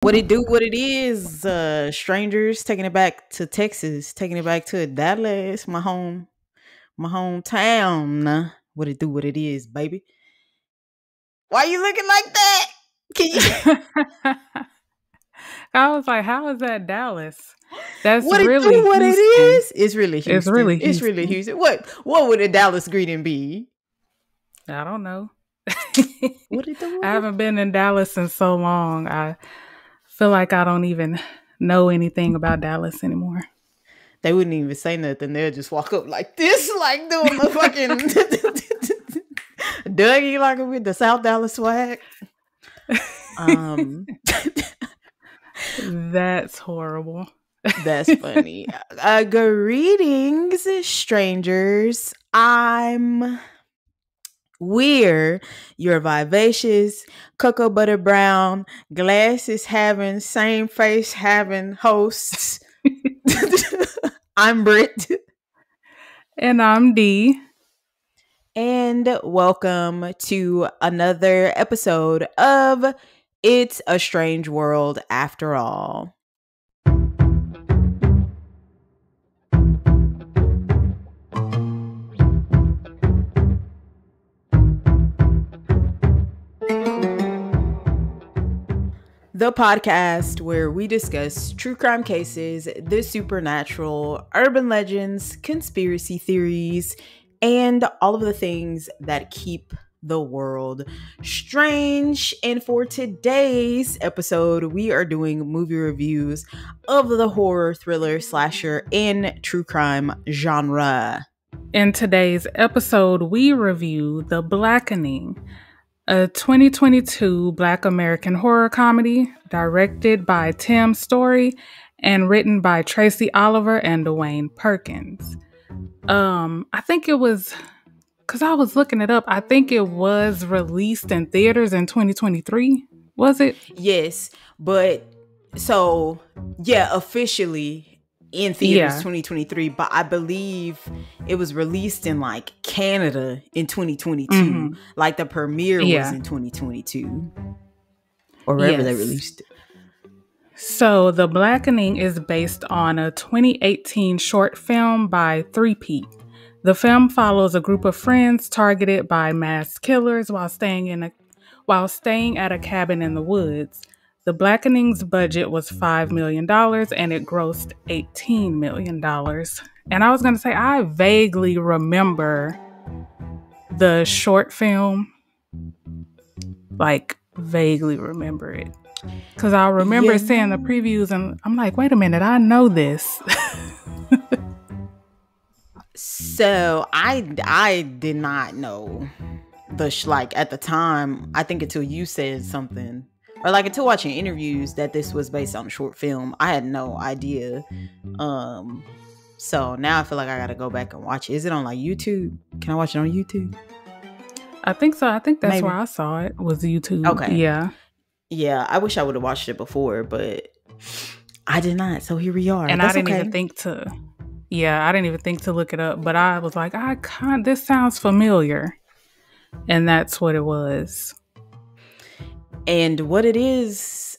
What it do, what it is, strangers taking it back to Texas, taking it back to Dallas, my hometown. What it do, what it is, baby. Why you looking like that? Can you I was like, how is that Dallas? That's what it do, really what it Houston. is? It's really It's Houston. really It's really Houston. Houston. What would a Dallas greeting be? I don't know. What it do, I what it haven't been in Dallas in so long. I feel like I don't even know anything about Dallas anymore. They wouldn't even say nothing. They'll just walk up like this, like doing the fucking Dougie, like with the South Dallas swag. Um That's horrible. That's funny. Greetings, strangers. We're your vivacious, cocoa butter brown, glasses having, same face having hosts. I'm Britt. And I'm Dee. And welcome to another episode of It's a Strange World After All. The podcast where we discuss true crime cases, the supernatural, urban legends, conspiracy theories, and all of the things that keep the world strange. And for today's episode, we are doing movie reviews of the horror, thriller, slasher, and true crime genre. In today's episode, we review The Blackening, a 2022 Black American horror comedy directed by Tim Story and written by Tracy Oliver and Dewayne Perkins. I think it was, because I was looking it up, I think it was released in theaters in 2023. Was it? Yes, but so yeah, officially in theaters 2023, but I believe it was released in like Canada in 2022. Mhm. Like the premiere was in 2022 or wherever they released it. So The Blackening is based on a 2018 short film by Threepeat. The film follows a group of friends targeted by mass killers while staying at a cabin in the woods. The Blackening's budget was $5 million and it grossed $18 million. And I was going to say, I vaguely remember the short film. Like, vaguely remember it. Because I remember seeing the previews and I'm like, wait a minute, I know this. So I did not know like at the time, I think until you said something, or like until watching interviews that this was based on a short film. I had no idea. So now I feel like I gotta go back and watch it. Is it on like YouTube? Can I watch it on YouTube? I think so. I think that's where I saw it, was YouTube. Okay. Yeah, I wish I would have watched it before, but I did not. So here we are. And I didn't even think to look it up, but I was like, this sounds familiar. And that's what it was. And what it is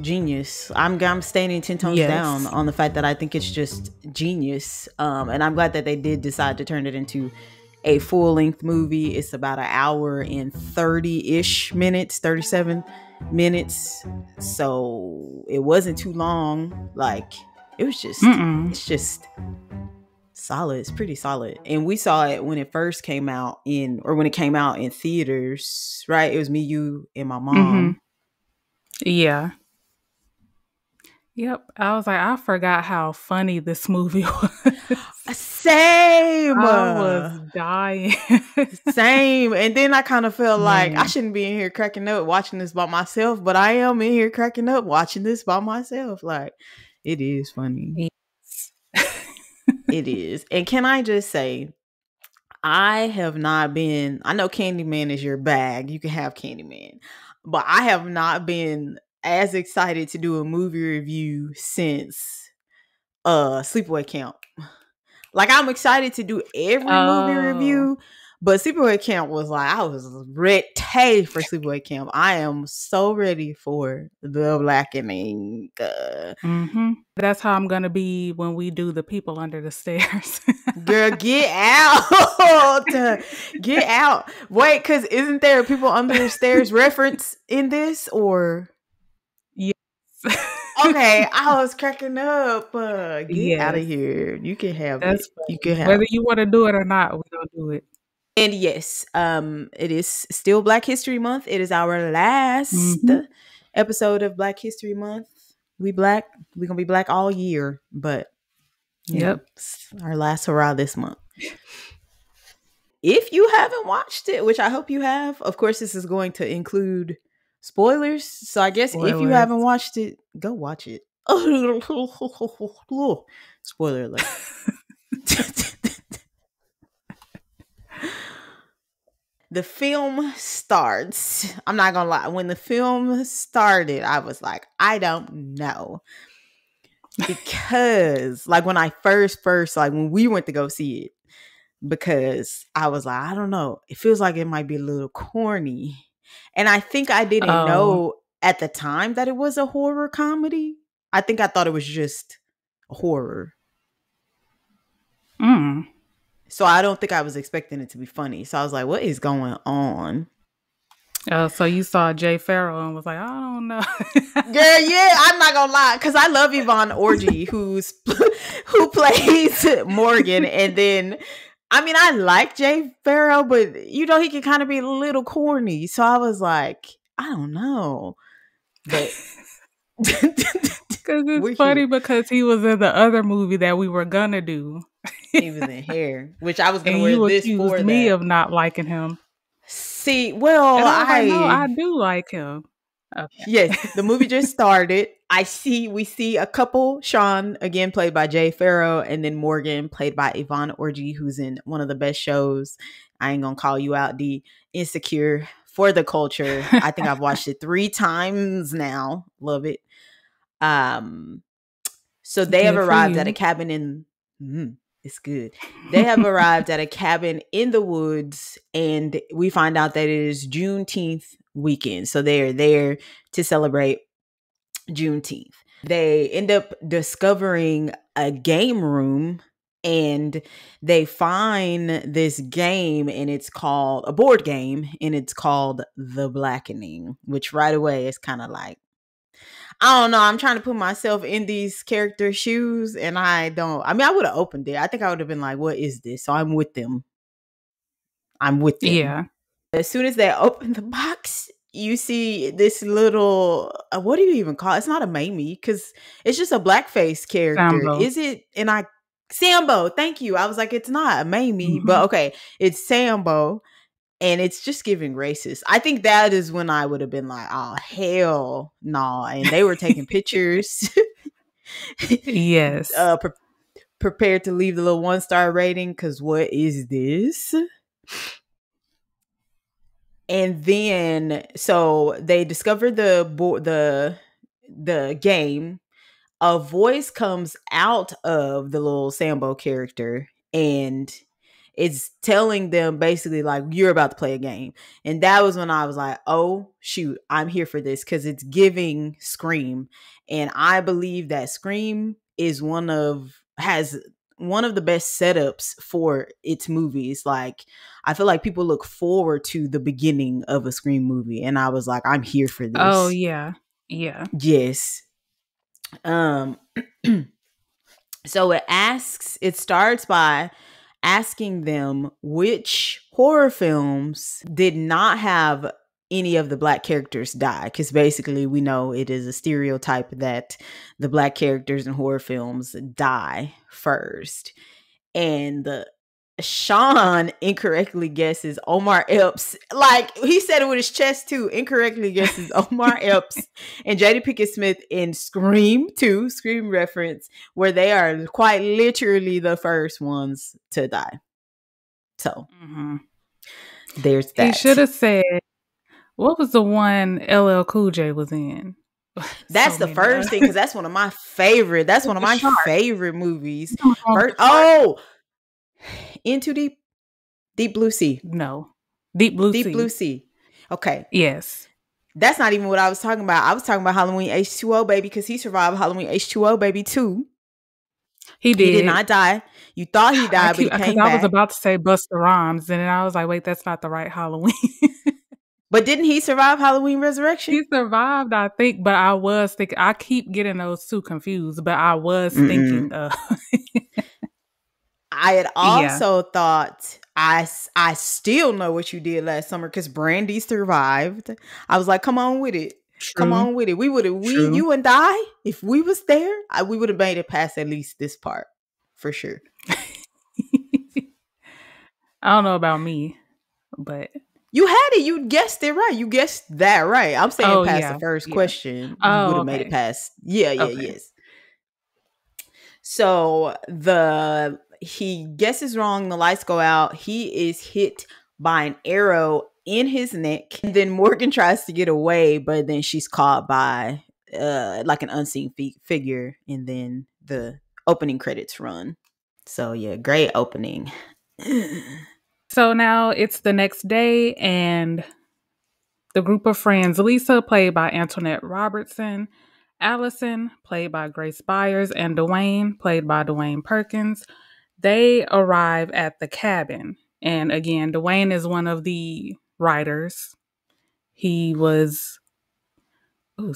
genius. I'm standing 10 tones down on the fact that I think it's just genius. And I'm glad that they did decide to turn it into a full-length movie. It's about an hour and 30-ish minutes, 37 minutes. So it wasn't too long. Like, it was just, it's just solid. It's pretty solid. And we saw it when it first came out when it came out in theaters, right? It was me, you, and my mom. Mm-hmm. Yeah. Yep. I was like, I forgot how funny this movie was. Same. I was dying. Same. And then I kind of felt like I shouldn't be in here cracking up watching this by myself, but I am in here cracking up watching this by myself. Like, it is funny. Yes. It is. And can I just say, I know Candyman is your bag. You can have Candyman. But I have not been as excited to do a movie review since Sleepaway Camp. Like, I'm excited to do every movie review, But sleepaway camp was like, I was ready for sleepaway camp. I am so ready for the Blackening. That's how I'm gonna be when we do the people under the stairs. Girl, get out. Get out. Wait, because isn't there people under the stairs reference in this, or? Yes. Okay, I was cracking up. Get out of here. You can have it. You can have whether you want to do it or not, we don't do it. And yes, it is still Black History Month. It is our last episode of Black History Month. We Black. We're gonna be Black all year, but it's our last hurrah this month. If you haven't watched it, which I hope you have, of course, this is going to include spoilers. So I guess if you haven't watched it, go watch it. Spoiler alert. The film starts. I'm not gonna lie. When the film started, I was like, I don't know. Because like when I first like when we went to go see it, because I was like, I don't know. It feels like it might be a little corny. And I think I didn't know at the time that it was a horror comedy. I think I thought it was just a horror. So I don't think I was expecting it to be funny. So I was like, what is going on? So you saw Jay Farrell and was like, I don't know. Girl, yeah, I'm not gonna lie, because I love Yvonne Orji, who plays Morgan. And then, I mean, I like Jay Farrell, but you know, he can kind of be a little corny. So I was like, I don't know. But because it's funny because he was in the other movie that we were gonna do. He was in Hair, which I was gonna wear this for that. Me of not liking him. See, well, I do like him. Okay. Yes, the movie just started. We see a couple, Sean, again played by Jay Farrell, and then Morgan, played by Yvonne Orji, who's in one of the best shows. I ain't gonna call you out, D. Insecure, for the culture. I think I've watched it 3 times now. Love it. So they have arrived at a cabin in it's good. They have arrived at a cabin in the woods, and we find out that it is Juneteenth weekend. So they are there to celebrate Juneteenth. They end up discovering a game room, and they find this game, and it's called a board game, and it's called The Blackening, which right away is kind of like, I don't know. I'm trying to put myself in these characters' shoes, and I would have opened it. I think I would have been like, what is this? So I'm with them. Yeah. As soon as they open the box, you see this little, what do you even call it? It's not a Mamie, because it's just a blackface character. Sambo. Is it? Sambo. Thank you. I was like, it's not a Mamie, but okay. It's Sambo. And it's just giving racist. I think that is when I would have been like, oh, hell no. Nah. And they were taking pictures. Yes. Prepared to leave the little 1-star rating, because what is this? And then, so they discover the game. A voice comes out of the little Sambo character, and it's telling them basically like, you're about to play a game. And that was when I was like, oh shoot, I'm here for this, because it's giving Scream. And I believe that Scream is one of the best setups for its movies. Like, I feel like people look forward to the beginning of a Scream movie, and I was like, I'm here for this. Oh yeah. Yes. So it starts by asking them which horror films did not have any of the Black characters die, because basically we know it is a stereotype that the Black characters in horror films die first. And Sean incorrectly guesses Omar Epps. Like, he said it with his chest too. Incorrectly guesses Omar Epps and Jada Pinkett Smith in Scream 2, Scream reference, where they are quite literally the first ones to die. So there's that. He should have said, what was the one LL Cool J was in? That's the first thing, because that's one of my favorite. That's one of my favorite movies. Into Deep. Deep Blue Sea. No. Deep Blue Deep Sea. Blue Sea. Okay. Yes. That's not even what I was talking about. I was talking about Halloween H2O Baby because he survived Halloween H2O Baby too. He did not die. You thought he died, but he because came I was back. about to say Busta Rhymes, and then I was like, wait, that's not the right Halloween. But didn't he survive Halloween Resurrection? He survived, I think, but I was thinking, I keep getting those two confused, but I was thinking I had also thought I still know what you did last summer because Brandy survived. I was like, come on with it. True. Come on with it. You and I, if we was there, we would have made it past at least this part for sure. I don't know about me, but you had it. You guessed it right. You guessed that right. I'm saying past the first question. You would have made it past. Yes. So he guesses wrong. The lights go out. He is hit by an arrow in his neck. And then Morgan tries to get away, but then she's caught by like an unseen figure. And then the opening credits run. So yeah, great opening. So now it's the next day, and the group of friends, Lisa, played by Antoinette Robertson, Allison, played by Grace Byers, and Dewayne, played by Dewayne Perkins, they arrive at the cabin. And again, Dewayne is one of the writers. He was a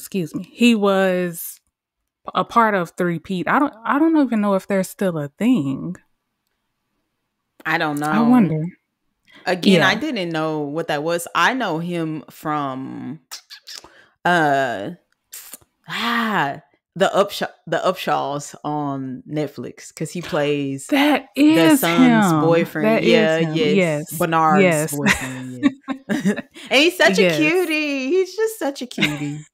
part of Three Pete. I don't even know if they're still a thing. I don't know. I wonder. Again, I didn't know what that was. I know him from the Upshaws on Netflix because he plays that is the son's him. boyfriend. That is him. Yes, Bernard's boyfriend. Yeah. And he's such a cutie. He's just such a cutie.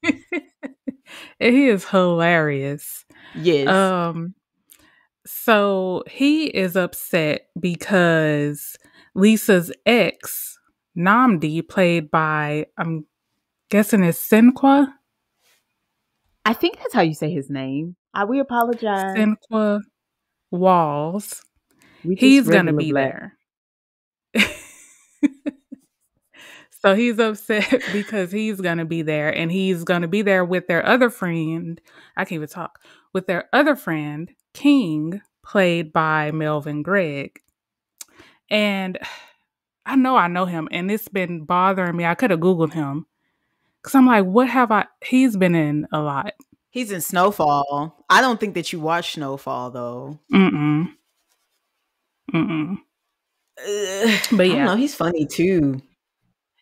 He is hilarious. Yes. So he is upset because Lisa's ex, Namdi, played by, I'm guessing it's Senqua. I think that's how you say his name. We apologize. Senqua Walls. He's going to be there. So he's upset because he's going to be there, and he's going to be there with their other friend. I can't even talk. With their other friend, King, played by Melvin Gregg. And I know him, and it's been bothering me. I could have Googled him because I'm like, he's been in a lot. He's in Snowfall. I don't think that you watch Snowfall, though. But yeah. I don't know, he's funny, too.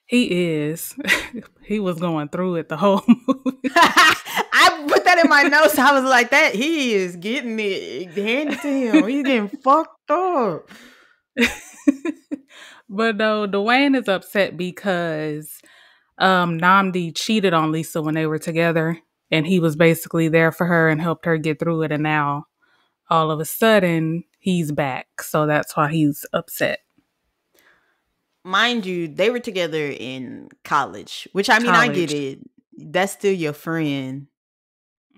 He is. He was going through it the whole movie. I put that in my notes. I was like, that he is getting it handed to him. He's getting fucked up. But no, Dewayne is upset because Namdi cheated on Lisa when they were together, and he was basically there for her and helped her get through it. And now, all of a sudden, he's back. So that's why he's upset. Mind you, they were together in college, which I get it. That's still your friend.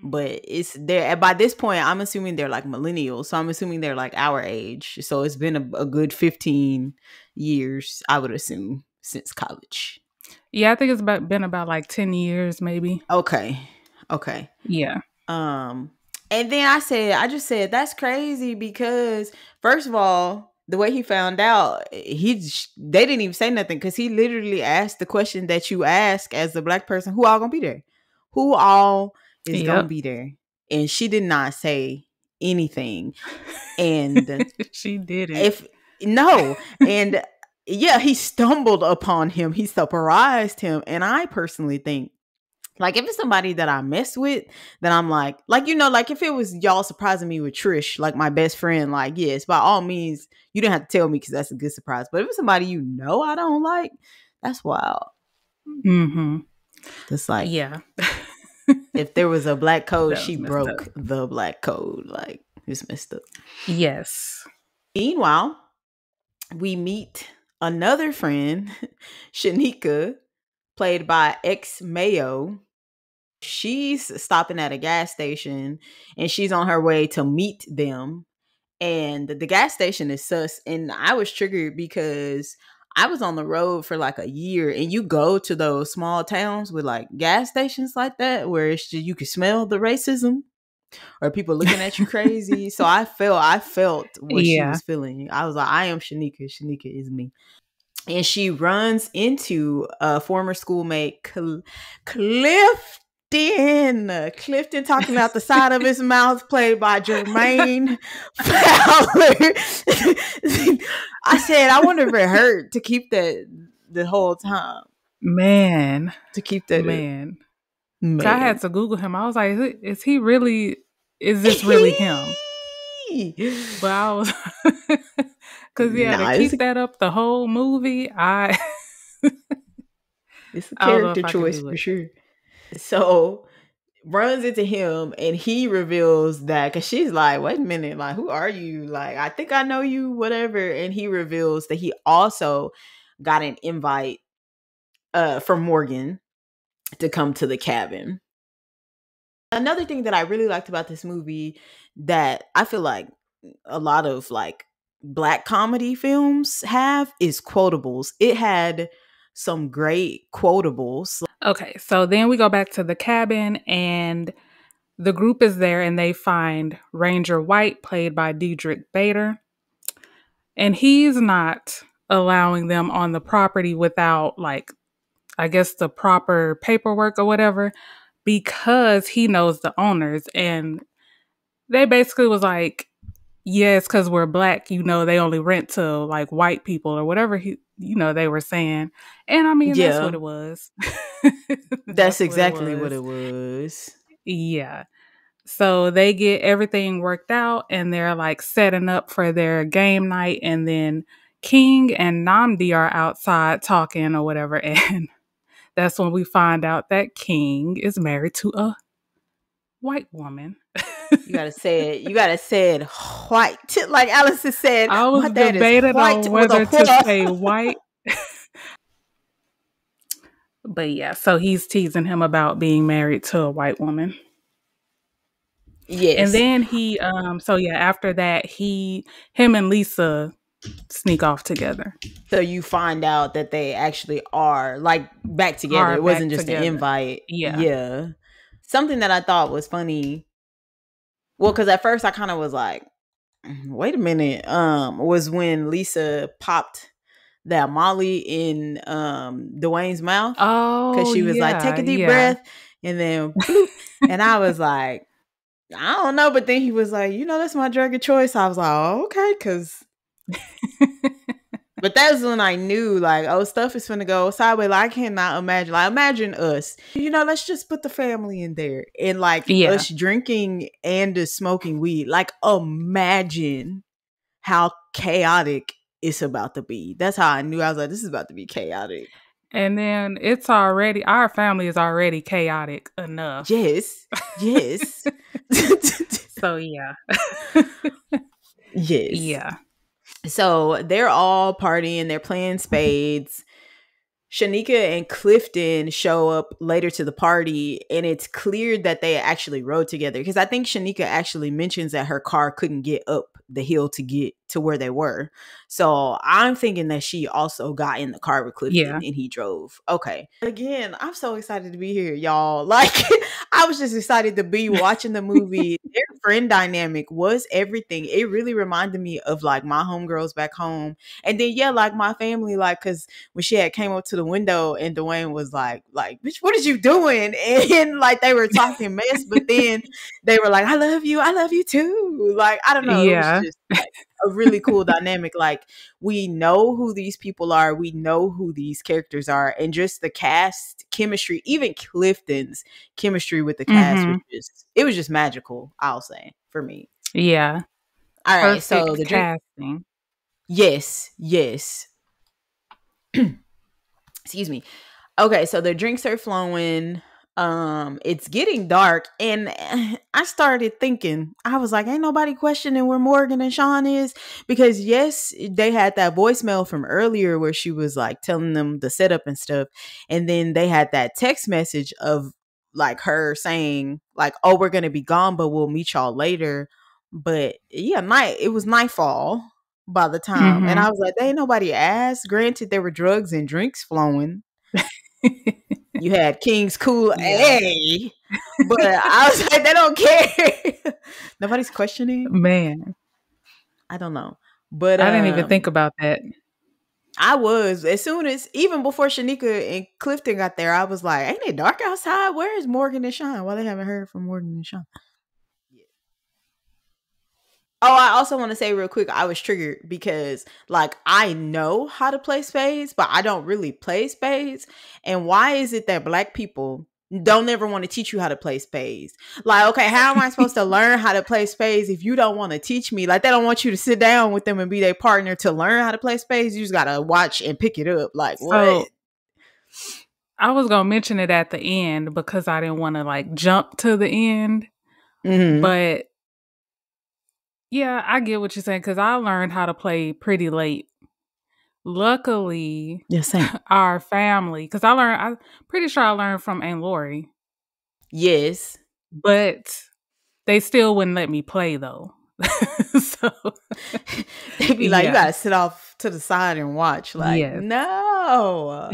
But it's there by this point, I'm assuming they're like millennials. So I'm assuming they're like our age. So it's been a good 15 years, I would assume, since college. Yeah, I think it's been about like 10 years, maybe. Okay. Yeah. And then I just said, that's crazy because first of all, the way he found out, they didn't even say nothing because he literally asked the question that you ask as the black person, who all gonna be there? Who all is gonna be there? And she did not say anything. And she didn't. And yeah, he stumbled upon him. He surprised him. And I personally think, like, if it's somebody that I mess with, then I'm like, if it was y'all surprising me with Trish, like my best friend, like, yes, by all means, you didn't have to tell me because that's a good surprise. But if it's somebody I don't like, that's wild. Mm-hmm. It's like, yeah. If there was a black code, she broke the black code. Like, it's messed up. Yes. Meanwhile, we meet another friend, Shanika, played by X Mayo. She's stopping at a gas station and she's on her way to meet them. and the gas station is sus. And I was triggered because I was on the road for like a year, and you go to those small towns with like gas stations like that where it's just, you can smell the racism or people looking at you crazy. So I felt what she Yeah. was feeling. I was like, I am Shanika. Shanika is me. And she runs into a former schoolmate, Clifton talking out the side of his mouth, played by Jermaine Fowler. I said, I wonder if it hurt to keep that the whole time. Man. To keep that up. Man. I Man. had to Google him. I was like, is this really him? But I was, because yeah, to keep that up the whole movie, it's a I don't know character if I could choice do for it. sure. So runs into him, and he reveals that, because she's like, wait a minute, like, who are you? Like, I think I know you, whatever. And he reveals that he also got an invite from Morgan to come to the cabin. Another thing that I really liked about this movie that I feel like a lot of like black comedy films have is quotables. It had some great quotables. Okay, so then we go back to the cabin, and the group is there, and they find Ranger White, played by Diedrich Bader, and he's not allowing them on the property without, like, I guess the proper paperwork or whatever, because he knows the owners. And they basically was like, yes, because we're black, they only rent to like white people or whatever they were saying. And I mean, that's what it was. That's exactly what it was. Yeah. So they get everything worked out, and they're like setting up for their game night. And then King and Namdi are outside talking or whatever. And that's when we find out that King is married to a white woman. You gotta say it white. Like Allison said, I was my dad debating is white on whether with a to say white. But yeah, so he's teasing him about being married to a white woman. Yes. And then he after that, him and Lisa sneak off together. So you find out that they actually are like back together. It wasn't just an invite. Yeah. Something that I thought was funny. Well, because at first I kind of was like, wait a minute. Was when Lisa popped that Molly in Dewayne's mouth. Oh, because she was like, take a deep breath, and then bloop. And I was like, I don't know. But then he was like, that's my drug of choice. I was like, oh, okay, because. But that's when I knew, like, oh, stuff is finna go sideways. Like, I cannot imagine. Like, imagine us. Let's just put the family in there. And, like, us drinking and smoking weed. Like, imagine how chaotic it's about to be. That's how I knew. I was like, this is about to be chaotic. And then our family is already chaotic enough. Yes. So, yeah. Yes. Yeah. So they're all partying, they're playing spades. Shanika and Clifton show up later to the party, and it's clear that they actually rode together, because I think Shanika actually mentions that her car couldn't get up the hill to get to where they were. So I'm thinking that she also got in the car with Clifton and he drove. Okay. Again, I'm so excited to be here, y'all. Like, I was just excited to be watching the movie. Their friend dynamic was everything. It really reminded me of like my homegirls back home. And then, yeah, like my family, like, because when she had came up to the window and Dewayne was like, bitch, what is you doing? And like they were talking mess, but then they were like, I love you too. Like, I don't know. Yeah. It was just like a really cool dynamic. Like, we know who these people are, we know who these characters are, and just the cast chemistry, even Clifton's chemistry with the cast was just magical, I'll say, for me. Yeah. All right. Perfect so the casting. Yes. Excuse me. Okay, so the drinks are flowing. It's getting dark, and I started thinking, I was like, ain't nobody questioning where Morgan and Sean is, because yes, they had that voicemail from earlier where she was like telling them the setup and stuff, and then they had that text message of like her saying like, oh, we're gonna be gone, but we'll meet y'all later. But yeah, it was nightfall by the time, and Mm-hmm. I was like, "There ain't nobody asked." Granted, there were drugs and drinks flowing. You had King's Cool Yeah. A, but I was like, they don't care. Nobody's questioning. Man, I don't know, but I didn't even think about that. I was, as soon as, even before Shanika and Clifton got there, I was like, "Ain't it dark outside? Where is Morgan and Sean? Why they haven't heard from Morgan and Sean?" Oh, I also want to say real quick, I was triggered because like I know how to play spades, but I don't really play spades. And why is it that black people don't ever want to teach you how to play spades? Like, okay, how am I supposed to learn how to play spades if you don't want to teach me? Like, they don't want you to sit down with them and be their partner to learn how to play spades. You just gotta watch and pick it up. Like, what? So I was gonna mention it at the end because I didn't want to like jump to the end. Mm-hmm. But yeah, I get what you're saying because I learned how to play pretty late. Luckily, Yeah, same. our family, because I'm pretty sure I learned from Aunt Lori. Yes. But they still wouldn't let me play though. So They'd be like, you gotta sit off to the side and watch. Like, no.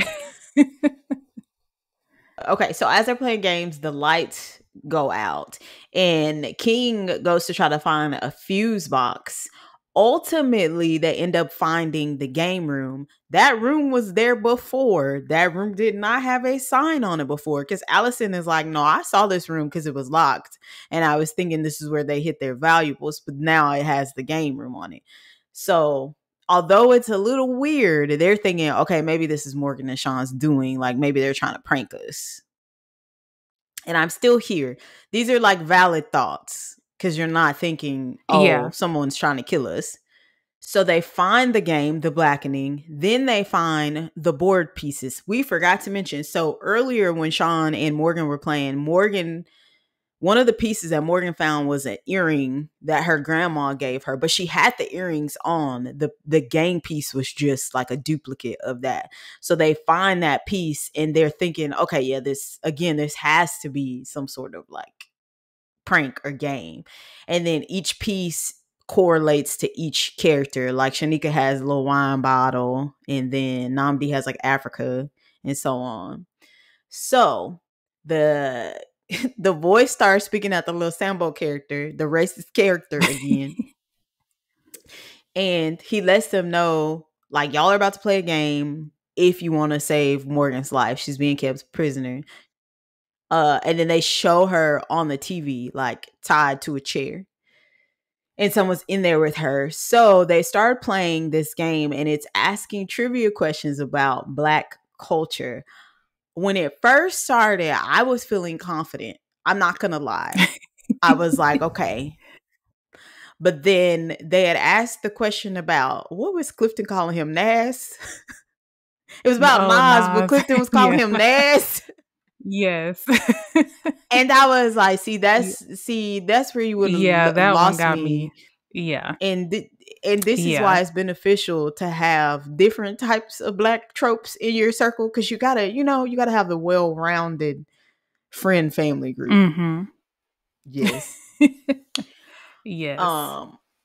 Okay, so as they're playing games, the lights go out, and King goes to try to find a fuse box. Ultimately, they end up finding the game room. That room was there before. That room did not have a sign on it before, because Allison is like, no, I saw this room because it was locked, and I was thinking this is where they hid their valuables, but now it has the game room on it. So although it's a little weird, they're thinking, okay, maybe this is Morgan and Sean's doing. Like, maybe they're trying to prank us. And I'm still here. These are like valid thoughts because you're not thinking, oh, someone's trying to kill us. So they find the game, the Blackening. Then they find the board pieces. We forgot to mention. So earlier when Sean and Morgan were playing, one of the pieces that Morgan found was an earring that her grandma gave her, but she had the earrings on. The game piece was just like a duplicate of that. So they find that piece and they're thinking, okay, yeah, this has to be some sort of like prank or game. And then each piece correlates to each character. Like Shanika has a little wine bottle, and then Namdi has like Africa, and so on. So the the voice starts speaking at the little Sambo character, the racist character again. And he lets them know, like, y'all are about to play a game if you want to save Morgan's life. She's being kept prisoner. And then they show her on the TV, like, tied to a chair. And someone's in there with her. So they start playing this game, and it's asking trivia questions about Black culture. When it first started, I was feeling confident. I'm not going to lie. I was like, okay. But then they had asked the question about, what was Clifton calling him? Nas? It was about Nas, but Clifton was calling him Nas. Yes. And I was like, that's where you would have lost me. Yeah. And this is why it's beneficial to have different types of Black tropes in your circle, because you gotta have the well-rounded friend family group. Mm-hmm. Yes. Yes.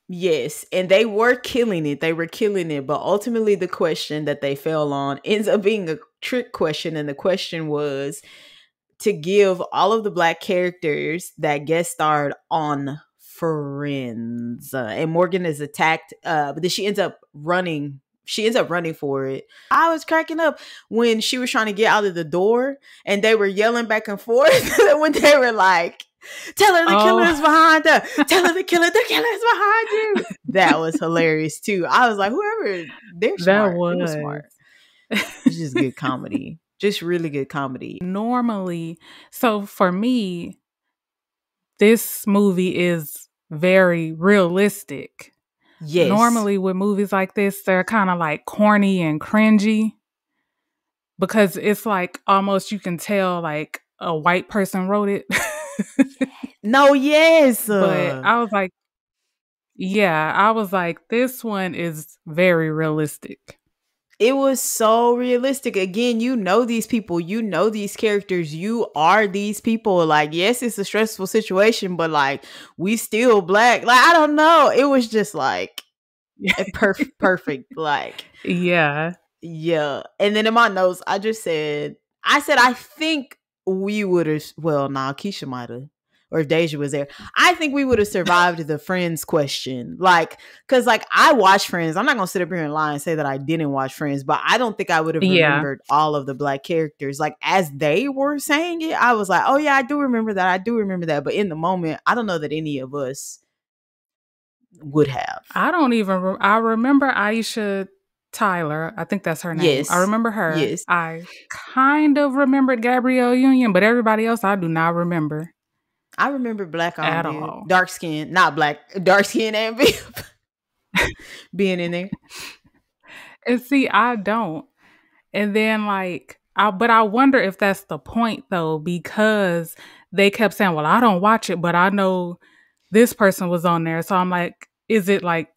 Yes, and they were killing it. But ultimately the question that they fell on ends up being a trick question, and the question was to give all of the Black characters that guest starred on Friends. And Morgan is attacked, but then she ends up running for it. I was cracking up when she was trying to get out of the door and they were yelling back and forth when they were like, tell her the killer is behind her. Tell her the killer is behind you. That was hilarious too. I was like, whoever, they're smart. It was smart. It's just good comedy. Just really good comedy. Normally, so for me, this movie is very realistic. Yes. Normally with movies like this, they're kind of like corny and cringy because it's like almost you can tell like a white person wrote it. No, yes. But I was like, this one is very realistic. It was so realistic. Again, you know these people, you know these characters, you are these people. Like, yes, it's a stressful situation, but like, we still Black. Like, I don't know. It was just like a perfect. Like, Yeah. yeah. And then in my notes, I think we would have. Well, nah, Keisha might have. Or if Deja was there, I think we would have survived the Friends question. Like, because like I watched Friends. I'm not gonna sit up here and lie and say that I didn't watch Friends, but I don't think I would have remembered all of the Black characters. Like as they were saying it, I was like, oh yeah, I do remember that. I do remember that. But in the moment, I don't know that any of us would have. I don't even. I remember Aisha Tyler. I think that's her name. Yes. I remember her. Yes. I kind of remembered Gabrielle Union, but everybody else I do not remember. I remember Black on at all. Dark skin, not Black, dark skin and Viv being in there. And see, I don't. And then like, but I wonder if that's the point though, because they kept saying, well, I don't watch it, but I know this person was on there. So I'm like, is it like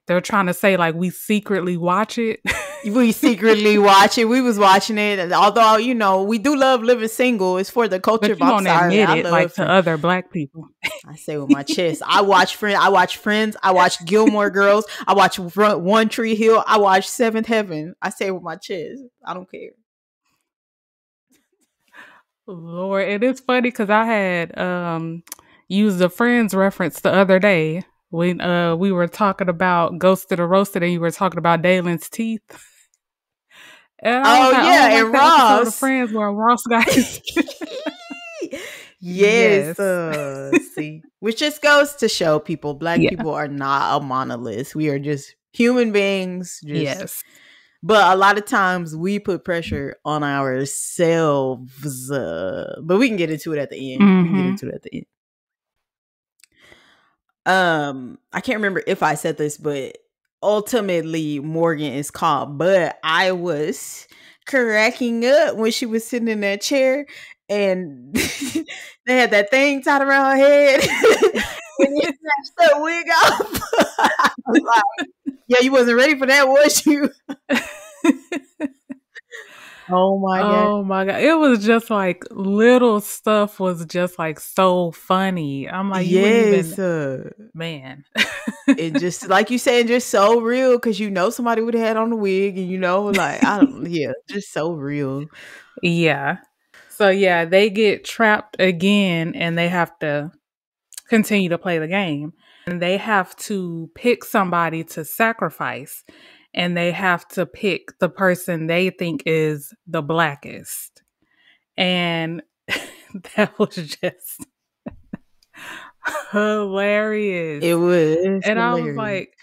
they're trying to say like we secretly watch it? We secretly watch it. We was watching it. Although, you know, we do love Living Single. It's for the culture. But you don't admit it like to other Black people. I say with my chest. I watch Friends. I watch Gilmore Girls. I watch One Tree Hill. I watch Seventh Heaven. I say with my chest. I don't care. Lord, it is funny because I had used a Friends reference the other day when we were talking about Ghosted or Roasted, and you were talking about Dalen's teeth. And and Ross. The Friends where Ross got his yes. See, which just goes to show people, Black people are not a monolith. We are just human beings. Yes. But a lot of times we put pressure on ourselves. But we can get into it at the end. Mm-hmm. We can get into it at the end. I can't remember if I said this, but ultimately Morgan is called. But I was cracking up when she was sitting in that chair and they had that thing tied around her head. When you snatched that wig off, I was like, yeah, you wasn't ready for that, was you? Oh my god. It was just like little stuff was just like so funny. I'm like, yes, man. It just like you said, just so real because you know somebody would have had on the wig, and you know, like just so real. Yeah. So yeah, they get trapped again and they have to continue to play the game. And they have to pick somebody to sacrifice. And they have to pick the person they think is the blackest. And that was just hilarious. It was. And hilarious. I was like,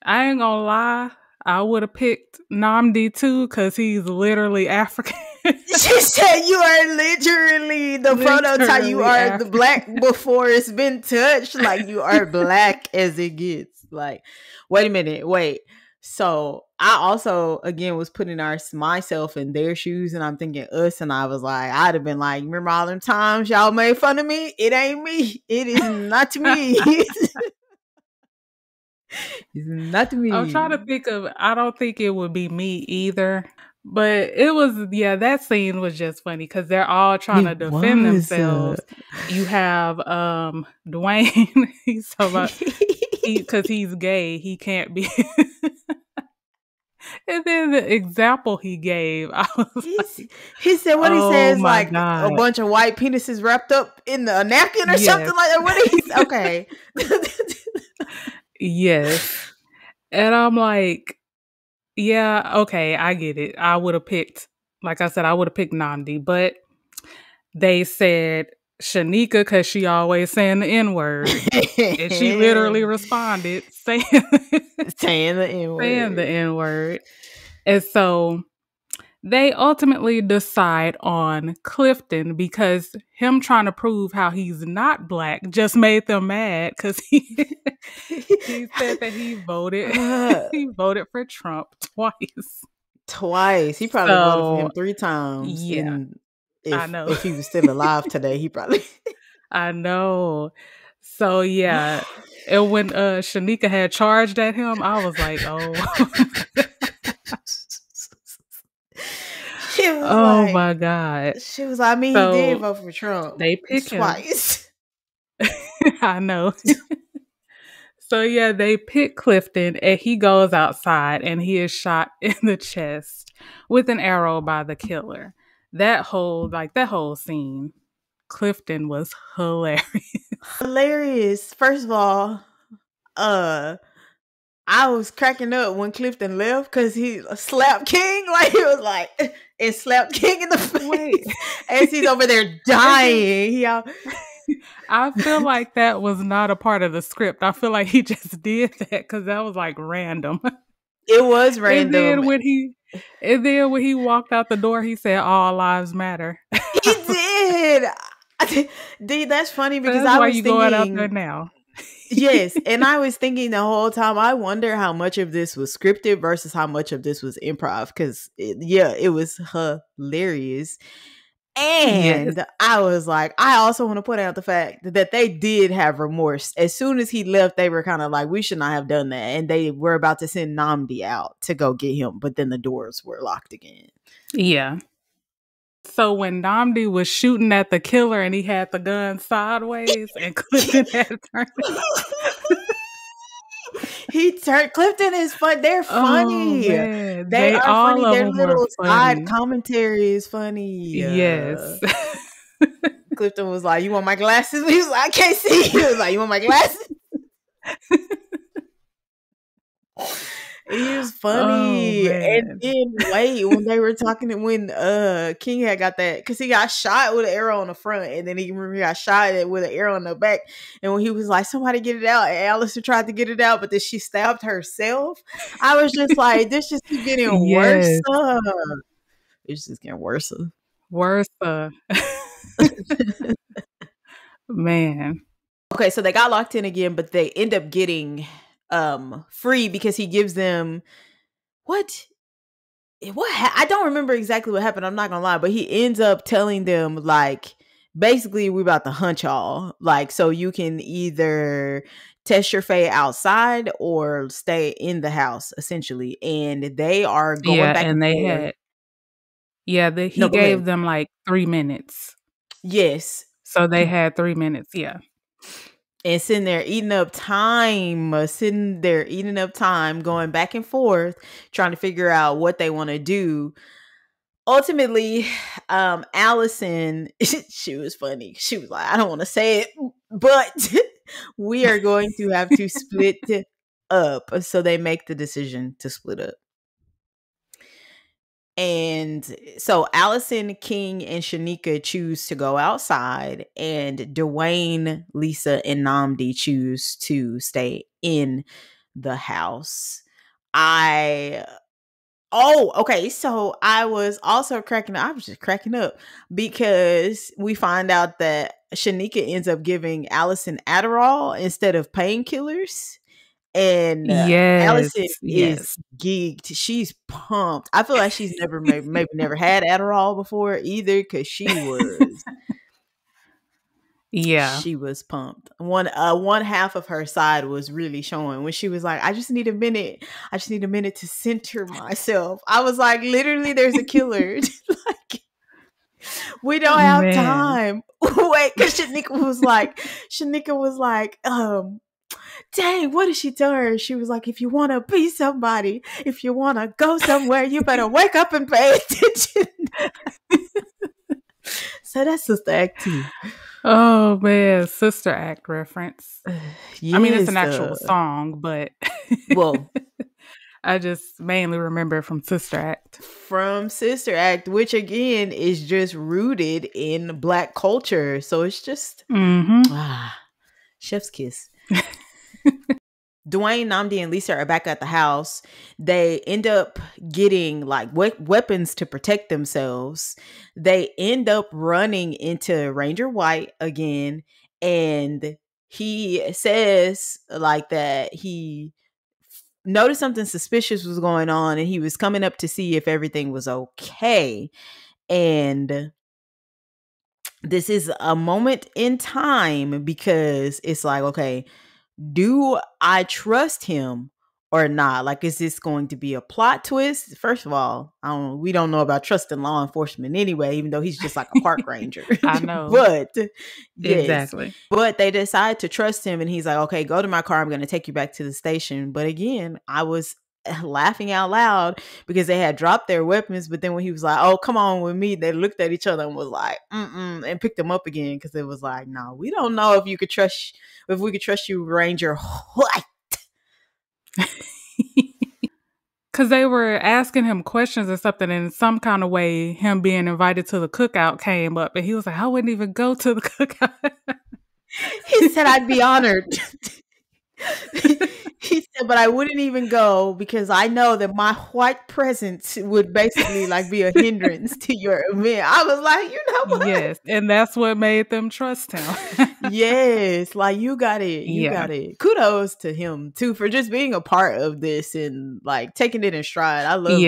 I ain't gonna lie, I would have picked Namdi too, because he's literally African. She said you are literally the prototype. You are African. The black before it's been touched. Like you are black as it gets. Like, wait a minute, wait. So I also again was putting myself in their shoes, and I'm thinking us, and I was like, I'd have been like, remember all them times y'all made fun of me? It ain't me. It is not me. It's not me. I'm trying to think of. I don't think it would be me either. But it was, that scene was just funny because they're all trying to defend themselves. You have Dewayne. He's talking about because he's gay, he can't be. And then the example he gave, I was he said what he says, like God. A bunch of white penises wrapped up in a napkin or something like that. What did he? Okay. Yes, and I'm like, yeah, okay, I get it. I would have picked, like I said, I would have picked Namdi, but they said Shanika because she always saying the N-word. And she literally responded saying the N-word. Saying the N-word. And so they ultimately decide on Clifton because him trying to prove how he's not black just made them mad because he said that he voted for Trump twice. He probably voted for him 3 times. Yeah. I know. If he was still alive today, he probably. I know. So yeah. And when Shanika had charged at him, I was like, oh. Oh my God. She was like, I mean, he did vote for Trump. They pick twice. I know. So yeah, they pick Clifton and he goes outside and he is shot in the chest with an arrow by the killer. That whole scene, Clifton was hilarious. Hilarious. First of all, I was cracking up when Clifton left because he slapped King. Like, he was like, and slapped King in the face as he's over there dying. I feel like that was not a part of the script. I feel like he just did that because that was like random. It was random. And then when he walked out the door, he said, "All lives matter." He did. Dude, that's funny because that's why you going out there now. Yes, and I was thinking the whole time, I wonder how much of this was scripted versus how much of this was improv, because it was hilarious. And yes. I was like, I also want to point out the fact that they did have remorse. As soon as he left, they were kind of like, we should not have done that. And they were about to send Nnamdi out to go get him, but then the doors were locked again. Yeah. So when Nnamdi was shooting at the killer and he had the gun sideways and Clifton had to turn Clifton is fun. They're funny. Man. They are funny. Their little side commentary is funny. Yes. Clifton was like, "You want my glasses?" He was like, "I can't see." He was like, "You want my glasses?" He was funny. And then when they were talking, when King had got that, because he got shot with an arrow on the front, and then he got shot with an arrow on the back. And when he was like, "Somebody get it out," and Allison tried to get it out, but then she stabbed herself. I was just like, this just keeps getting worse. It's just getting worse. Worse. Man. Okay, so they got locked in again, but they end up getting free because he gives them I don't remember exactly what happened, I'm not gonna lie, but he ends up telling them, like, basically, we're about to hunt y'all, like, so you can either test your fate outside or stay in the house, essentially. And they are going back and they forth. he gave them like 3 minutes. Yes. So they had 3 minutes, yeah. And sitting there eating up time, going back and forth, trying to figure out what they want to do. Ultimately, Allison, she was funny. She was like, I don't want to say it, but we are going to have to split up. So they make the decision to split up. And so Allison, King, and Shanika choose to go outside, and Dewayne, Lisa, and Nnamdi choose to stay in the house. So I was also cracking up. I was just cracking up because we find out that Shanika ends up giving Allison Adderall instead of painkillers. And Allison is geeked. She's pumped. I feel like she's maybe never had Adderall before either, because she was she was pumped. One half of her side was really showing when she was like, I just need a minute to center myself. I was like, literally, there's a killer. Like, we don't have time. Wait, because Shanika was like, dang, what did she tell her? She was like, if you want to be somebody, if you want to go somewhere, you better wake up and pay attention. So that's Sister Act 2. Oh, man. Sister Act reference. Yes, I mean, it's an actual song, but well, I just mainly remember it from Sister Act. From Sister Act, which again is just rooted in Black culture. So it's just chef's kiss. Dewayne, Nnamdi, and Lisa are back at the house. They end up getting like weapons to protect themselves. They end up running into Ranger White again, and he says like that he noticed something suspicious was going on, and he was coming up to see if everything was okay. And this is a moment in time because it's like, okay, do I trust him, or not? Like, is this going to be a plot twist? First of all, we don't know about trusting law enforcement anyway, even though he's just like a park ranger. I know. But yes, exactly. but they decide to trust him, and he's like, okay, go to my car. I'm going to take you back to the station. But again, I was laughing out loud because they had dropped their weapons, but then when he was like, oh, come on with me, they looked at each other and was like, and picked them up again, because it was like, no, we don't know if we could trust you, Ranger. What? Because they were asking him questions or something, and in some kind of way, him being invited to the cookout came up, and he was like, I wouldn't even go to the cookout. He said, I'd be honored. He said, but I wouldn't even go because I know that my white presence would basically like be a hindrance to your event. I was like, you know what? Yes, and that's what made them trust him. Yes, like you got it. You Yeah. got it. Kudos to him too for just being a part of this and like taking it in stride. I love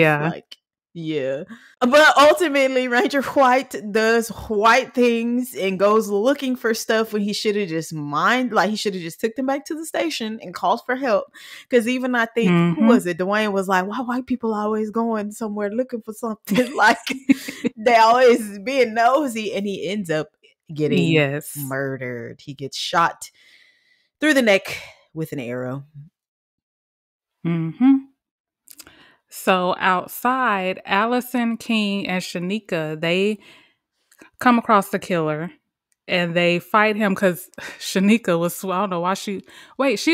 yeah. But ultimately, Ranger White does white things and goes looking for stuff when he should have just he should have just took them back to the station and called for help. Because even I think, who was it? Dewayne was like, why white people always going somewhere looking for something? Like they always being nosy, and he ends up getting murdered. He gets shot through the neck with an arrow. So outside, Allison, King, and Shanika, they come across the killer and they fight him because Shanika was, I don't know why she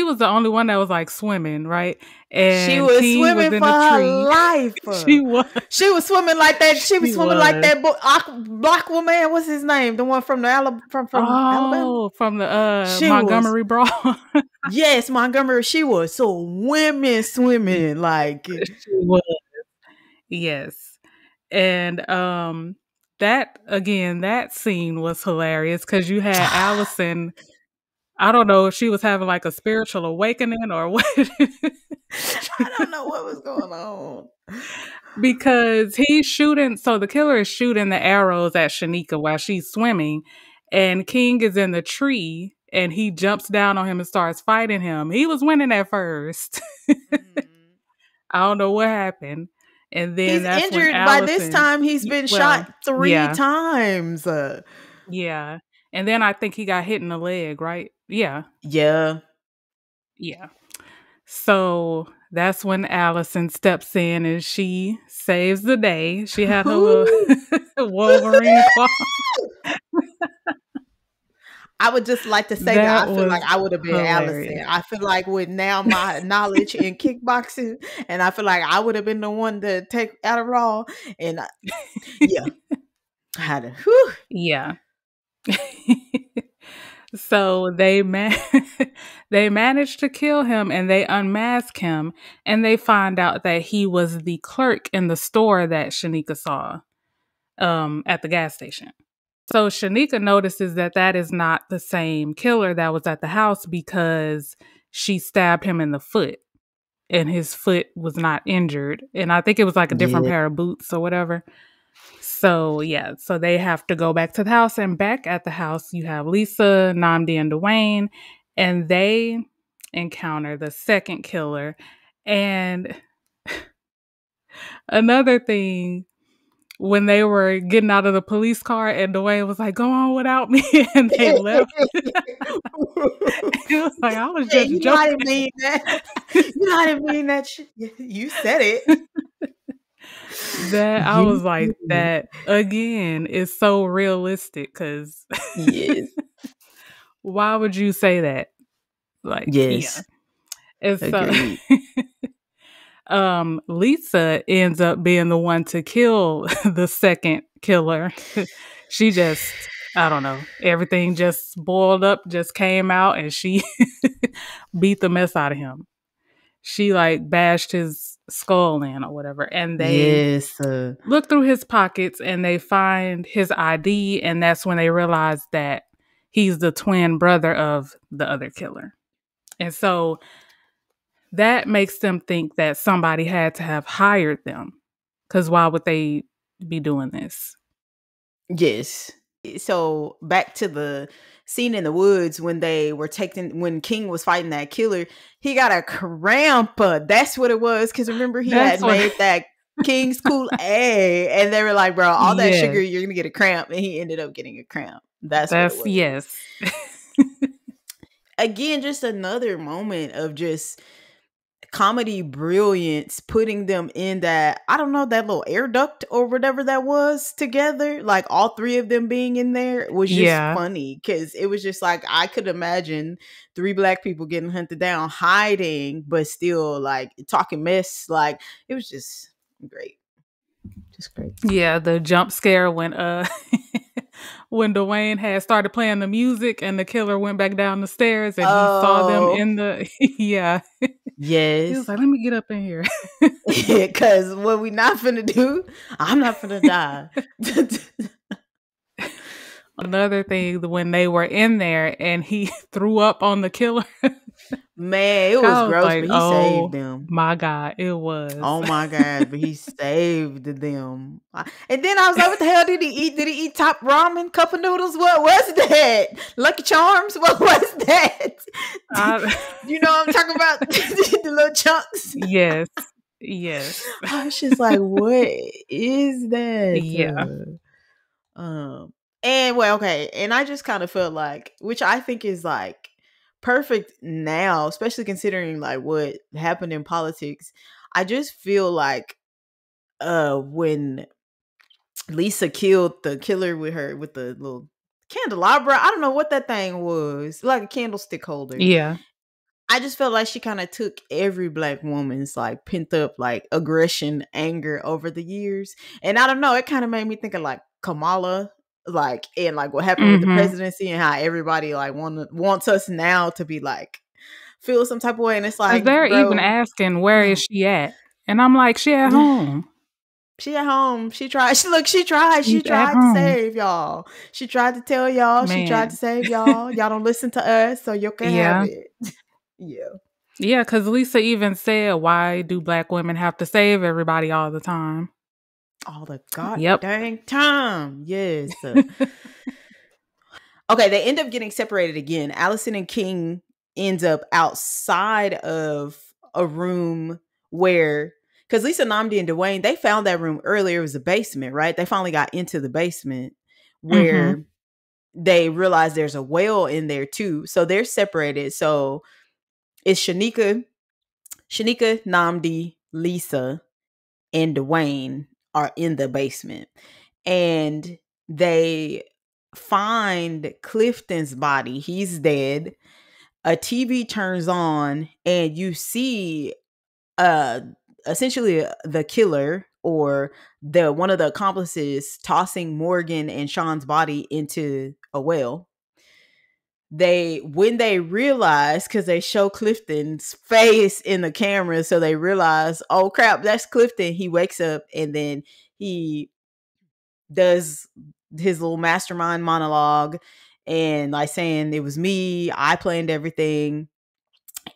was the only one that was like swimming, right? And she was King swimming was in for the her tree. life. She was swimming like that. She was swimming like that black woman. What's his name? The one from the Alabama? From the Montgomery Brawl. Yes, Montgomery. She was swimming like she was. Yes. And that scene was hilarious because you had Allison. I don't know if she was having like a spiritual awakening or what. I don't know what was going on. Because he's shooting, so the killer is shooting the arrows at Shanika while she's swimming, and King is in the tree, and he jumps down on him and starts fighting him. He was winning at first. I don't know what happened. And then he's that's injured. when Allison, by this time, he's been shot 3 times. Yeah. And then I think he got hit in the leg, right? Yeah. Yeah. So that's when Allison steps in and she saves the day. She had her little Wolverine claw. I would just like to say that I feel like I would have been hilarious. Allison. I feel like with now my knowledge in kickboxing, and I feel like I would have been the one to take Adderall. And yeah, I had to. Yeah. So they managed to kill him, and they unmask him, and they find out that he was the clerk in the store that Shanika saw at the gas station. So Shanika notices that is not the same killer that was at the house because she stabbed him in the foot and his foot was not injured. And I think it was like a different pair of boots or whatever. So so they have to go back to the house, and back at the house you have Lisa, Namdi, and Dewayne, and they encounter the second killer. And another thing, when they were getting out of the police car and Dewayne was like, go on without me, and they left. It was like, I was just joking. I didn't mean that. I didn't mean that shit. You said it. I was like, that again is so realistic because why would you say that? Like, yes. And so Lisa ends up being the one to kill the second killer. She just, I don't know, everything just boiled up, just came out, and she beat the mess out of him. She like bashed his skull in or whatever, and they look through his pockets and they find his ID, and that's when they realize that he's the twin brother of the other killer. And so that makes them think that somebody had to have hired them, because why would they be doing this? Yes. So back to the scene in the woods when when King was fighting that killer, he got a cramp. That's what it was. Because remember, he had made that King's Kool-Aid, and they were like, bro, all that sugar, you're gonna get a cramp. And he ended up getting a cramp. That's what it was. Yes. Again, just another moment of just comedy brilliance, putting them in that, I don't know, that little air duct or whatever that was together. Like all three of them being in there was just funny, because it was just like, I could imagine 3 Black people getting hunted down, hiding, but still like talking mess. Like it was just great. Just great. Yeah, the jump scare when when Dewayne had started playing the music and the killer went back down the stairs and he saw them in the Yes. He was like, let me get up in here. Because what we not finna do, I'm not finna die. Another thing, when they were in there and he threw up on the killer. Man, it was gross, like, but he saved them. My God, it was. Oh my God, but he saved them. And then I was like, what the hell did he eat? Did he eat top ramen, cup of noodles? What was that? Lucky Charms? What was that? You know what I'm talking about? The little chunks? Yes. Yes. I was just like, what is that? Yeah. And well, okay. And I just kind of felt like, which I think is like perfect now, especially considering like what happened in politics. I just feel like when Lisa killed the killer with the little candelabra, I don't know what that thing was, like a candlestick holder. Yeah. I just felt like she kind of took every Black woman's like pent up like aggression, anger over the years. And I don't know, it kind of made me think of like Kamala, like, and like what happened with the presidency, and how everybody like wants us now to be like feel some type of way. And it's like, they're even asking, where is she at? And I'm like, she at home. She at home. She tried. She tried to save y'all. She tried to tell y'all. Man. She tried to save y'all. Y'all don't listen to us, so you can have it. Yeah. Yeah, because Lisa even said, why do Black women have to save everybody all the time? All the dang time. Yes. Okay, they end up getting separated again. Allison and King ends up outside of a room where, because Lisa, Nnamdi, and Dewayne, they found that room earlier. It was a basement, right? They finally got into the basement where they realized there's a well in there too. So they're separated. So it's Shanika, Nnamdi, Lisa, and Dewayne are in the basement. And they find Clifton's body. He's dead. A TV turns on and you see essentially the killer or one of the accomplices tossing Morgan and Sean's body into a well. When they realize, because they show Clifton's face in the camera, so they realize, oh crap, that's Clifton. He wakes up and then he does his little mastermind monologue and like saying, it was me, I planned everything.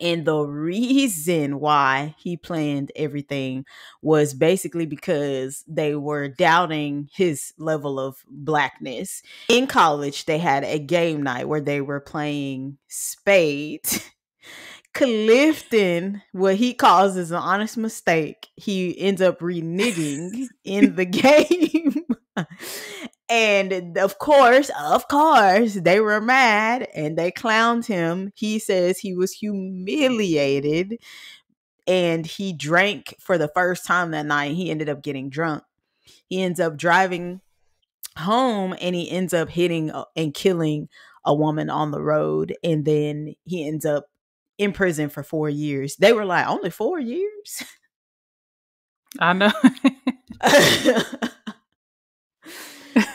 And the reason why he planned everything was basically because they were doubting his level of Blackness. In college, they had a game night where they were playing spades. Clifton, what he calls is an honest mistake, he ends up reneging in the game. And of course, they were mad and they clowned him. He says he was humiliated and he drank for the first time that night. He ended up getting drunk. He ends up driving home and he ends up hitting and killing a woman on the road. And then he ends up in prison for 4 years. They were like, only 4 years? I know.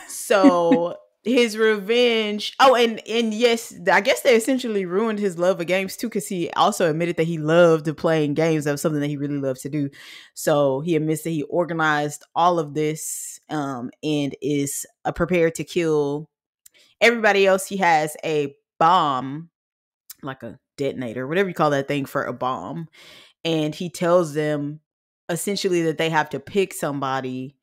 So his revenge. Oh, and yes, I guess they essentially ruined his love of games too, because he also admitted that he loved playing games. That was something that he really loved to do. So he admits that he organized all of this and is prepared to kill everybody else. He has a bomb, like a detonator, whatever you call that thing for a bomb. And he tells them essentially that they have to pick somebody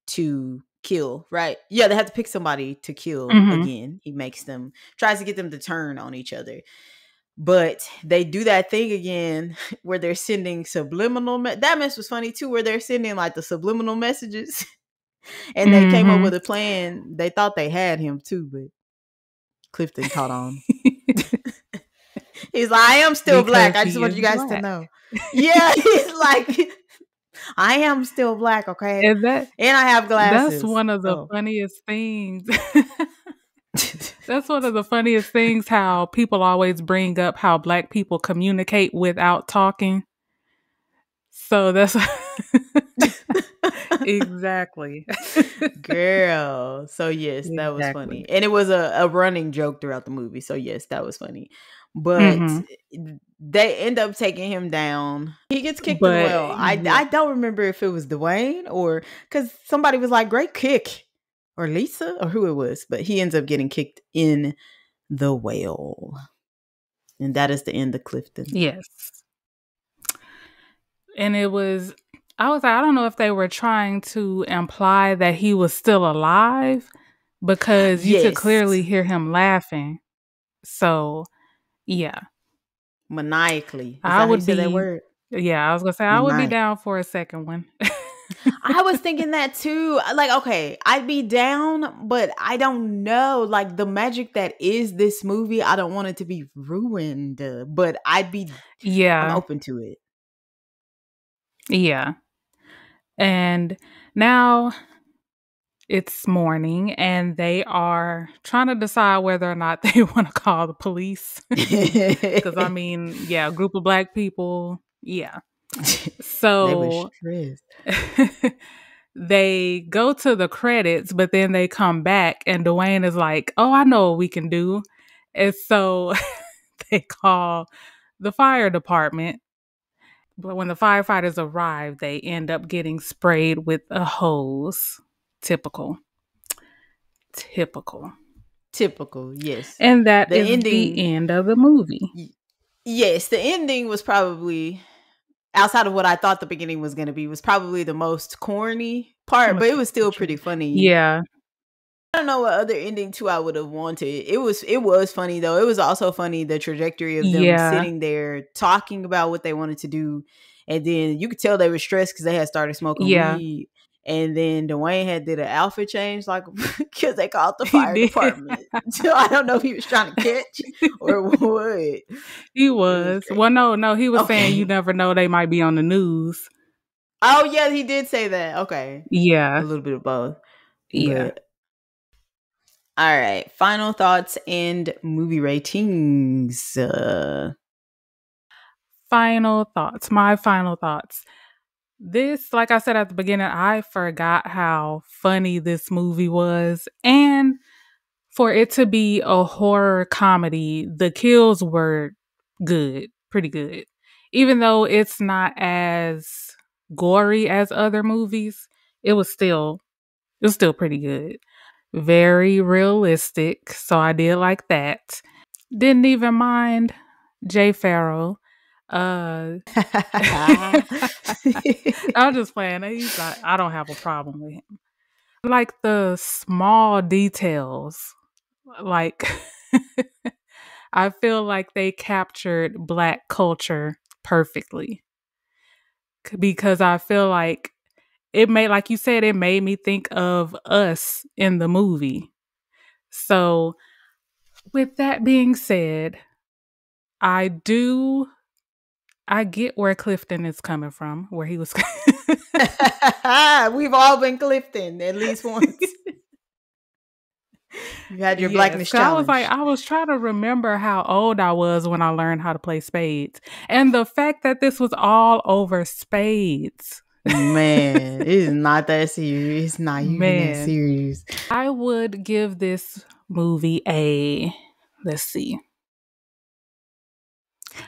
to kill, right? Yeah, they have to pick somebody to kill again. He makes them, tries to get them to turn on each other. But they do that thing again where they're sending subliminal. That mess was funny too, where they're sending like the subliminal messages. And they came up with a plan. They thought they had him too, but Clifton caught on. He's like, I am still black. I just want you guys to know. Yeah, he's like, I am still black, okay? And I have glasses. That's one of the funniest things. That's one of the funniest things, how people always bring up how black people communicate without talking. So that's exactly. Girl. So yes, that was funny. And it was a running joke throughout the movie. So yes, that was funny. But they end up taking him down. He gets kicked in the well. I don't remember if it was Dewayne or because somebody was like, great kick. Or Lisa or who it was. But he ends up getting kicked in the well. And that is the end of Clifton. Yes. And it was, I was like, I don't know if they were trying to imply that he was still alive because you could clearly hear him laughing. So, yeah. Maniacally. Is that how you say that word? Yeah, I was going to say, I would be down for a second one. I was thinking that too. Like, okay, I'd be down, but I don't know. Like, the magic that is this movie, I don't want it to be ruined. But I'm open to it. Yeah. And now it's morning and they are trying to decide whether or not they want to call the police. Because, I mean, a group of black people. Yeah. So they go to the credits, but then they come back and Dewayne is like, oh, I know what we can do. And so they call the fire department. But when the firefighters arrive, they end up getting sprayed with a hose. Typical, yes. And that is the end of the movie. Yes, the ending was probably, outside of what I thought the beginning was going to be, was probably the most corny part, but it was still pretty funny. Yeah. I don't know what other ending too I would have wanted. It was funny though. It was also funny the trajectory of them sitting there talking about what they wanted to do, and then you could tell they were stressed because they had started smoking weed. And then Dewayne had did an outfit change, like because they called the fire department. So I don't know if he was trying to catch or what. He was. Well, no, he was saying you never know, they might be on the news. Oh yeah, he did say that. Okay. Yeah. A little bit of both. Yeah. But, all right. Final thoughts and movie ratings. Final thoughts. My final thoughts. This, like I said at the beginning, I forgot how funny this movie was. And for it to be a horror comedy, the kills were good, pretty good. Even though it's not as gory as other movies, it was still pretty good. Very realistic, so I did like that. Didn't even mind Jay Farrell. I'm just playing. He's not, I don't have a problem with him. Like the small details, like I feel like they captured Black culture perfectly, because I feel like it made, like you said, it made me think of us in the movie. So with that being said, I get where Clifton is coming from, where he was. We've all been Clifton at least once. You had your blackness challenge. I was trying to remember how old I was when I learned how to play spades. And the fact that this was all over spades. Man, it is not that serious. It's not even that serious. I would give this movie let's see.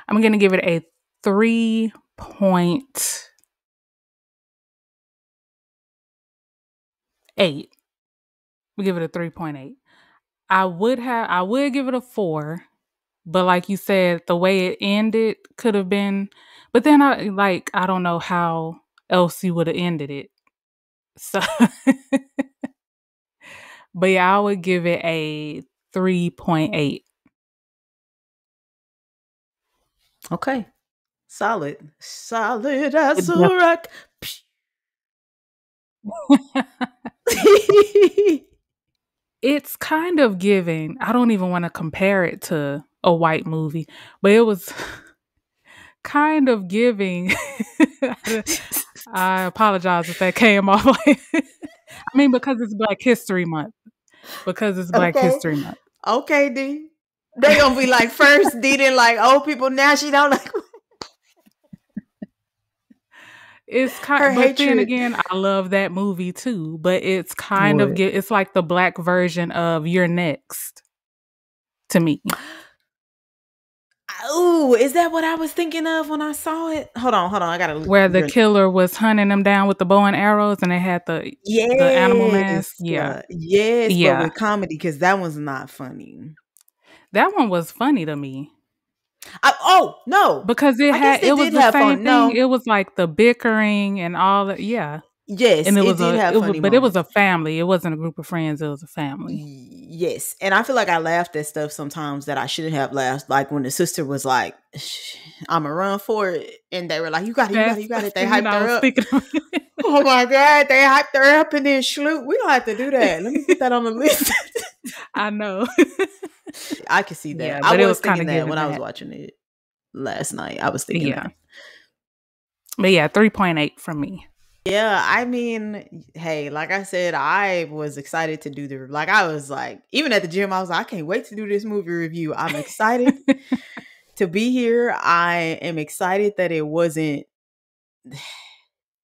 I'm going to give it a 3.8. We give it a 3.8. I would give it a 4, but like you said, the way it ended could have been, but then I don't know how else you would have ended it. So But yeah, I would give it a 3.8. Okay. Solid as a rock. It's kind of giving. I don't even want to compare it to a white movie, but it was kind of giving. I apologize if that came off like. I mean, because it's Black History Month. History Month. Okay, D. They gonna be like, first D didn't like old people, now she don't like. It's kind of, but then again, I love that movie too. But it's kind of it's like the Black version of You're Next to me. Oh, is that what I was thinking of when I saw it? Hold on. I gotta look. Where the killer was hunting them down with the bow and arrows, and they had the animal mask. Yes, but with comedy, because that one's not funny. That one was funny to me. No, because it was the same thing. No. It was like the bickering and all that. Yeah. Yes, and it was a family. It wasn't a group of friends. It was a family. Yes, and I feel like I laughed at stuff sometimes that I shouldn't have laughed. Like when the sister was like, "I'm gonna run for it," and they were like, "You got it." They hyped her up. Oh my God, they hyped her up and then Schloot. We don't have to do that. Let me put that on the list. I know. I could see that. Yeah, I was thinking that when I was watching it last night. I was thinking that. But yeah, 3.8 from me. Yeah, I mean, hey, like I said, I was excited to do I was like, even at the gym, I was like, I can't wait to do this movie review. I'm excited to be here. I am excited that it wasn't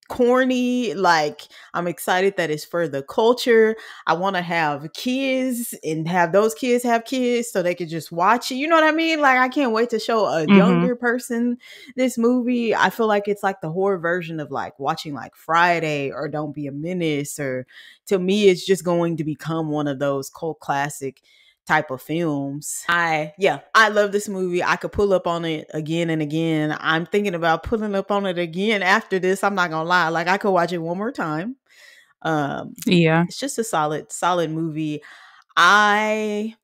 corny. Like, I'm excited that it's for the culture. I want to have kids and have those kids have kids so they could just watch it. You know what I mean? Like, I can't wait to show a younger person this movie. I feel like it's like the horror version of like watching like Friday or Don't Be a Menace, or to me, it's just going to become one of those cult classic type of films. I love this movie. I could pull up on it again and again. I'm thinking about pulling up on it again after this. I'm not gonna lie. Like, I could watch it one more time. It's just a solid movie. I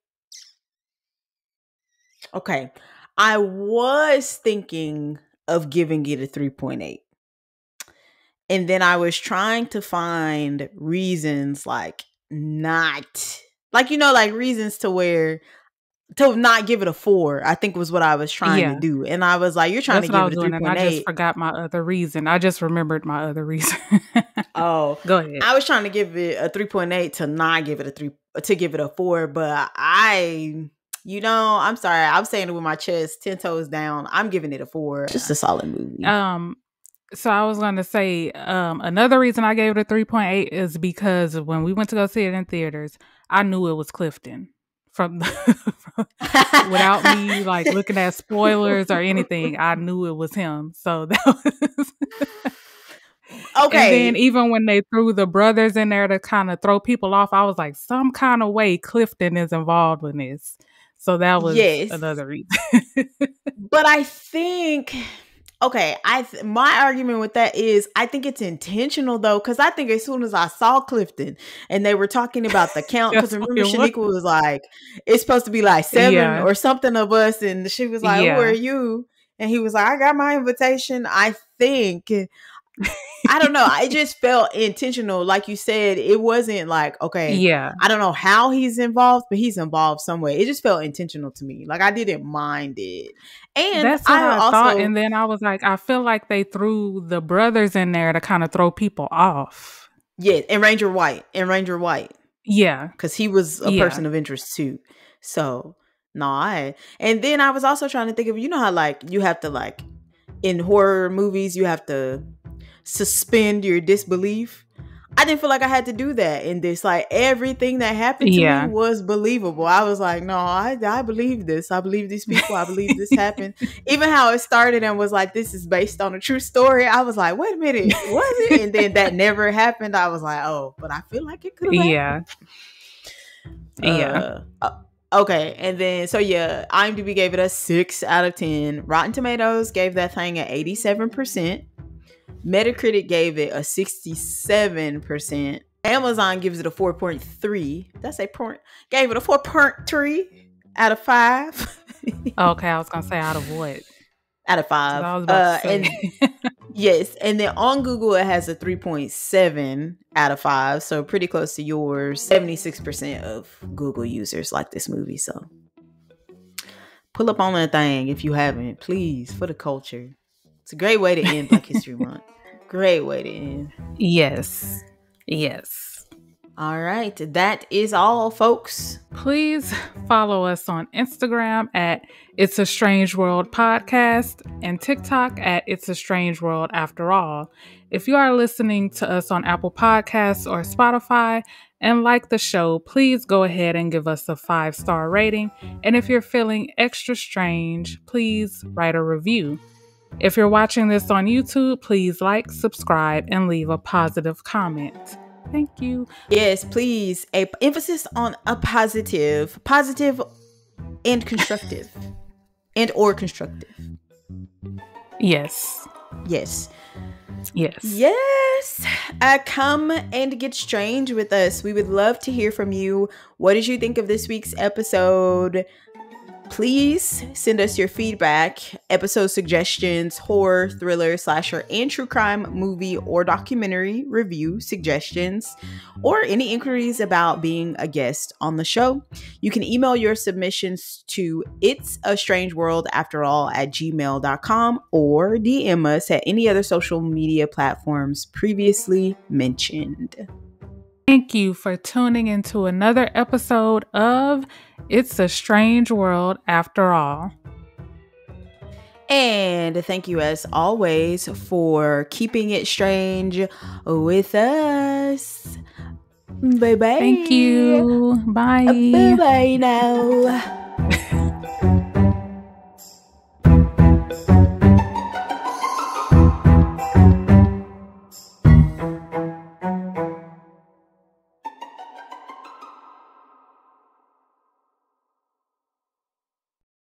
was thinking of giving it a 3.8. And then I was trying to find reasons like not like, like reasons to not give it a 4, I think was what I was trying to do. And I was like, you're trying to give it a 3.8. I just forgot my other reason. I just remembered my other reason. Oh, go ahead. I was trying to give it a 3.8 to not give it a 3, to give it a 4. But I'm sorry. I'm saying it with my chest 10 toes down. I'm giving it a 4. Just a solid movie. So I was going to say, another reason I gave it a 3.8 is because when we went to go see it in theaters, I knew it was Clifton without me like looking at spoilers or anything. I knew it was him. So that was okay. And then even when they threw the brothers in there to kind of throw people off, I was like, some kind of way Clifton is involved with this. So that was another reason. But I think... Okay, my argument with that is I think it's intentional though, because I think as soon as I saw Clifton and they were talking about the count, because remember Shaniqua was like, it's supposed to be like 7 or something of us, and she was like, who are you? And he was like, I got my invitation. I think, I don't know. It just felt intentional. Like you said, it wasn't like, okay, I don't know how he's involved, but he's involved some way. It just felt intentional to me. Like, I didn't mind it. And that's what I thought. And then I was like, I feel like they threw the brothers in there to kind of throw people off. Yeah. And Ranger White. Yeah. Because he was a person of interest too. So, and then I was also trying to think of, how like you have to like in horror movies, you have to suspend your disbelief. I didn't feel like I had to do that in this. Like, everything that happened to me was believable. I was like, no, I believe this. I believe these people. I believe this happened. Even how it started and was like, this is based on a true story. I was like, wait a minute, was it? And then that never happened. I was like, oh, but I feel like it could have happened. Okay, and then IMDb gave it a 6 out of 10. Rotten Tomatoes gave that thing an 87%. Metacritic gave it a 67%, Amazon gives it a 4.3. That's a point. Gave it a 4.3 out of 5. Okay, I was gonna say out of what? Out of 5. I was about to say. And yes, and then on Google it has a 3.7 out of 5, so pretty close to yours. 76% of Google users like this movie, so pull up on that thing if you haven't, please, for the culture. It's a great way to end Black History Month. Great way to end. Yes. All right, that is all, folks. Please follow us on Instagram at It's a Strange World Podcast and TikTok at It's a Strange World After All. If you are listening to us on Apple Podcasts or Spotify and like the show, please go ahead and give us a 5-star rating. And if you're feeling extra strange, please write a review. If you're watching this on YouTube, please like, subscribe, and leave a positive comment. Thank you. Yes, please. A emphasis on a positive and constructive, or constructive. Yes. Come and get strange with us. We would love to hear from you. What did you think of this week's episode? Please send us your feedback, episode suggestions, horror, thriller, slasher, and true crime movie or documentary review suggestions, or any inquiries about being a guest on the show. You can email your submissions to itsastrangeworldafterall@gmail.com or DM us at any other social media platforms previously mentioned. Thank you for tuning into another episode of It's a Strange World After All. And thank you, as always, for keeping it strange with us. Bye-bye. Thank you. Bye. Bye-bye now.